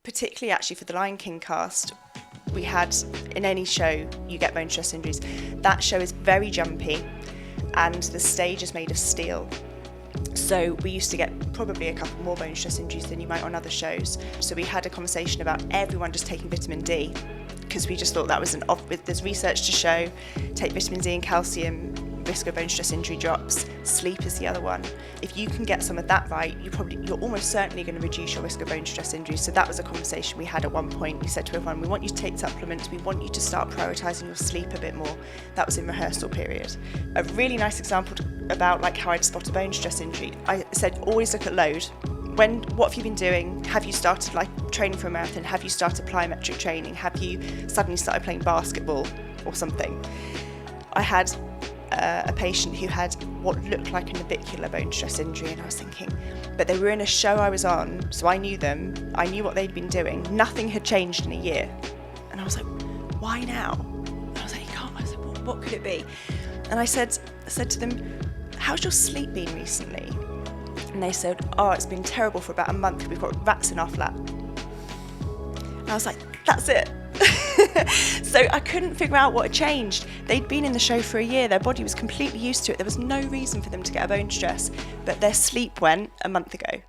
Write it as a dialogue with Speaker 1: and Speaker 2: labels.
Speaker 1: particularly actually for the Lion King cast, we had, in any show, you get bone stress injuries. That show is very jumpy and the stage is made of steel. So we used to get probably a couple more bone stress injuries than you might on other shows. So we had a conversation about everyone just taking vitamin D, because we just thought that was there's research to show, take vitamin D and calcium, risk of bone stress injury drops. Sleep is the other one. If you can get some of that right, you're almost certainly going to reduce your risk of bone stress injuries. So that was a conversation we had at one point. We said to everyone, we want you to take supplements, we want you to start prioritising your sleep a bit more. That was in rehearsal period. A really nice example about like how I'd spot a bone stress injury. I said, always look at load. What have you been doing? Have you started like training for a marathon? Have you started plyometric training? Have you suddenly started playing basketball or something? I had a patient who had what looked like a navicular bone stress injury, and I was thinking, but they were in a show I was on, so I knew them, I knew what they'd been doing, nothing had changed in a year. And I was like, why now? And I was like, you can't. I was like, what could it be? And I said to them, how's your sleep been recently? And they said, oh, it's been terrible for about a month, we've got rats in our flat. And I was like, that's it. So I couldn't figure out what had changed. They'd been in the show for a year, their body was completely used to it, there was no reason for them to get a bone stress, but their sleep went a month ago.